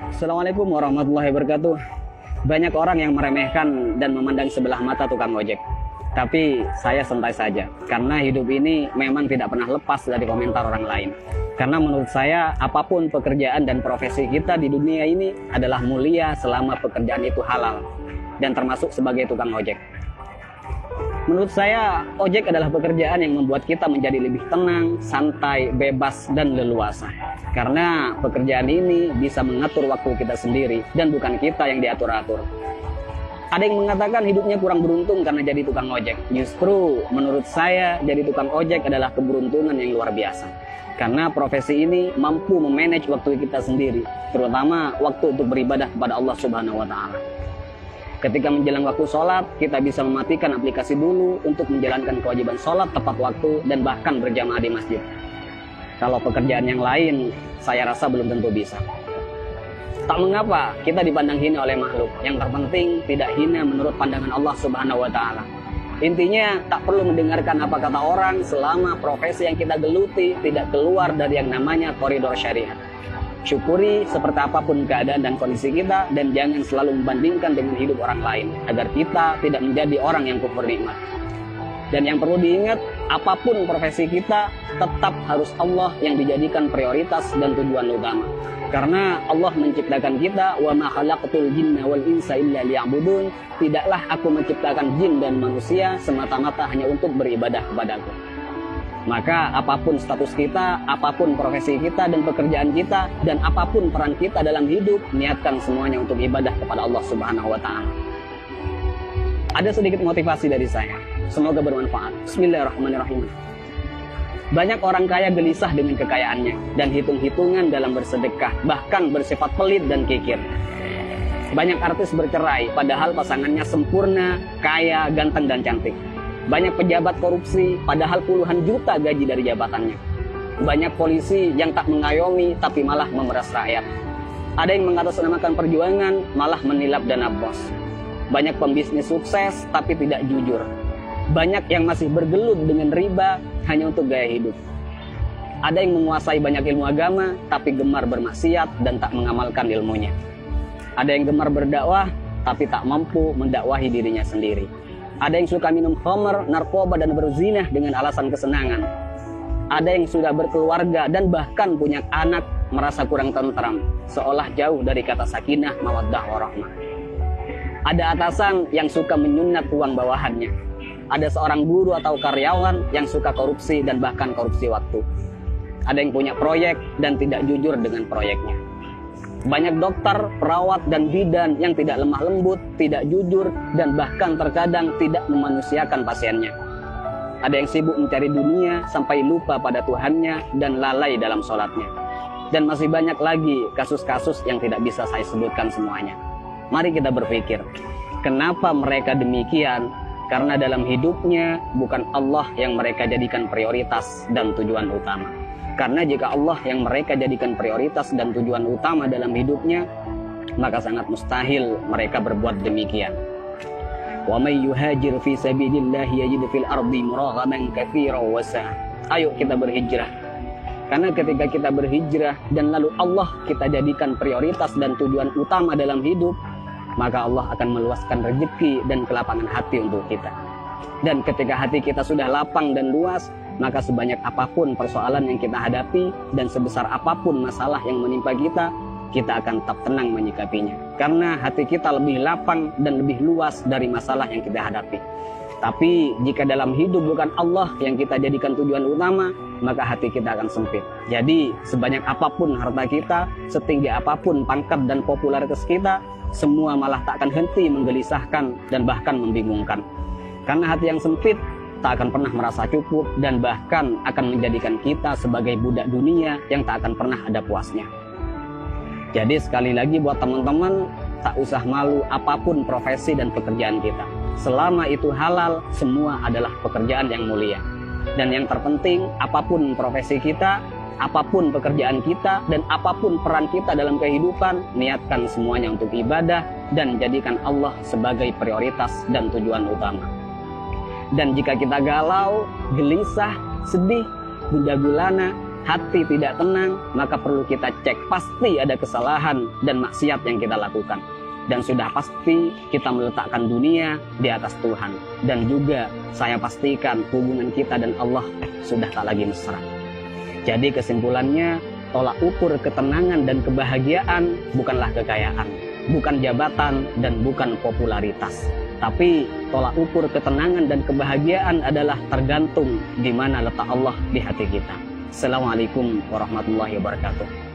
Assalamualaikum warahmatullahi wabarakatuh. Banyak orang yang meremehkan dan memandang sebelah mata tukang ojek. Tapi saya santai saja, karena hidup ini memang tidak pernah lepas dari komentar orang lain. Karena menurut saya, apapun pekerjaan dan profesi kita di dunia ini adalah mulia selama pekerjaan itu halal, dan termasuk sebagai tukang ojek. Menurut saya, ojek adalah pekerjaan yang membuat kita menjadi lebih tenang, santai, bebas, dan leluasa. Karena pekerjaan ini bisa mengatur waktu kita sendiri, dan bukan kita yang diatur-atur. Ada yang mengatakan hidupnya kurang beruntung karena jadi tukang ojek. Justru menurut saya, jadi tukang ojek adalah keberuntungan yang luar biasa. Karena profesi ini mampu memanage waktu kita sendiri, terutama waktu untuk beribadah kepada Allah Subhanahu wa Ta'ala. Ketika menjelang waktu sholat, kita bisa mematikan aplikasi dulu untuk menjalankan kewajiban sholat tepat waktu dan bahkan berjamaah di masjid. Kalau pekerjaan yang lain, saya rasa belum tentu bisa. Tak mengapa kita dipandang hina oleh makhluk. Yang terpenting tidak hina menurut pandangan Allah Subhanahu wa Ta'ala. Intinya tak perlu mendengarkan apa kata orang selama profesi yang kita geluti tidak keluar dari yang namanya koridor syariat. Syukuri seperti apapun keadaan dan kondisi kita, dan jangan selalu membandingkan dengan hidup orang lain agar kita tidak menjadi orang yang kufur nikmat. Dan yang perlu diingat, apapun profesi kita tetap harus Allah yang dijadikan prioritas dan tujuan utama. Karena Allah menciptakan kita, wa ma khalaqtul jinna wal insa illa liya'budun. Tidaklah aku menciptakan jin dan manusia semata-mata hanya untuk beribadah kepadaku. Maka apapun status kita, apapun profesi kita dan pekerjaan kita, dan apapun peran kita dalam hidup, niatkan semuanya untuk ibadah kepada Allah Subhanahu wa Ta'ala. Ada sedikit motivasi dari saya, semoga bermanfaat. Bismillahirrahmanirrahim. Banyak orang kaya gelisah dengan kekayaannya dan hitung-hitungan dalam bersedekah, bahkan bersifat pelit dan kikir. Banyak artis bercerai padahal pasangannya sempurna, kaya, ganteng dan cantik. Banyak pejabat korupsi padahal puluhan juta gaji dari jabatannya. Banyak polisi yang tak mengayomi tapi malah memeras rakyat. Ada yang mengatasnamakan perjuangan malah menilap dana bos. Banyak pembisnis sukses tapi tidak jujur. Banyak yang masih bergelut dengan riba hanya untuk gaya hidup. Ada yang menguasai banyak ilmu agama tapi gemar bermaksiat dan tak mengamalkan ilmunya. Ada yang gemar berdakwah tapi tak mampu mendakwahi dirinya sendiri. Ada yang suka minum khamr, narkoba, dan berzinah dengan alasan kesenangan. Ada yang sudah berkeluarga dan bahkan punya anak merasa kurang tentram, seolah jauh dari kata sakinah, mawaddah, warahmah. Ada atasan yang suka menyunat uang bawahannya. Ada seorang guru atau karyawan yang suka korupsi dan bahkan korupsi waktu. Ada yang punya proyek dan tidak jujur dengan proyeknya. Banyak dokter, perawat, dan bidan yang tidak lemah lembut, tidak jujur, dan bahkan terkadang tidak memanusiakan pasiennya. Ada yang sibuk mencari dunia sampai lupa pada Tuhannya dan lalai dalam sholatnya. Dan masih banyak lagi kasus-kasus yang tidak bisa saya sebutkan semuanya. Mari kita berpikir, kenapa mereka demikian? Karena dalam hidupnya bukan Allah yang mereka jadikan prioritas dan tujuan utama. Karena jika Allah yang mereka jadikan prioritas dan tujuan utama dalam hidupnya, maka sangat mustahil mereka berbuat demikian. Wa may yuhajir fi sabilillah yajid fil ardi muraghaman katsiran wa sa'a. Ayo kita berhijrah. Karena ketika kita berhijrah dan lalu Allah kita jadikan prioritas dan tujuan utama dalam hidup, maka Allah akan meluaskan rezeki dan kelapangan hati untuk kita. Dan ketika hati kita sudah lapang dan luas, maka sebanyak apapun persoalan yang kita hadapi dan sebesar apapun masalah yang menimpa kita, kita akan tetap tenang menyikapinya. Karena hati kita lebih lapang dan lebih luas dari masalah yang kita hadapi. Tapi jika dalam hidup bukan Allah yang kita jadikan tujuan utama, maka hati kita akan sempit. Jadi sebanyak apapun harta kita, setinggi apapun pangkat dan popularitas kita, semua malah tak akan henti menggelisahkan dan bahkan membingungkan. Karena hati yang sempit tak akan pernah merasa cukup dan bahkan akan menjadikan kita sebagai budak dunia yang tak akan pernah ada puasnya. Jadi sekali lagi buat teman-teman, tak usah malu apapun profesi dan pekerjaan kita. Selama itu halal, semua adalah pekerjaan yang mulia. Dan yang terpenting, apapun profesi kita, apapun pekerjaan kita, dan apapun peran kita dalam kehidupan, niatkan semuanya untuk ibadah dan jadikan Allah sebagai prioritas dan tujuan utama. Dan jika kita galau, gelisah, sedih, gundah gulana, hati tidak tenang, maka perlu kita cek. Pasti ada kesalahan dan maksiat yang kita lakukan. Dan sudah pasti kita meletakkan dunia di atas Tuhan. Dan juga saya pastikan hubungan kita dan Allah sudah tak lagi mesra. Jadi kesimpulannya, tolak ukur ketenangan dan kebahagiaan bukanlah kekayaan, bukan jabatan, dan bukan popularitas. Tapi tolak ukur ketenangan dan kebahagiaan adalah tergantung di mana letak Allah di hati kita. Assalamualaikum warahmatullahi wabarakatuh.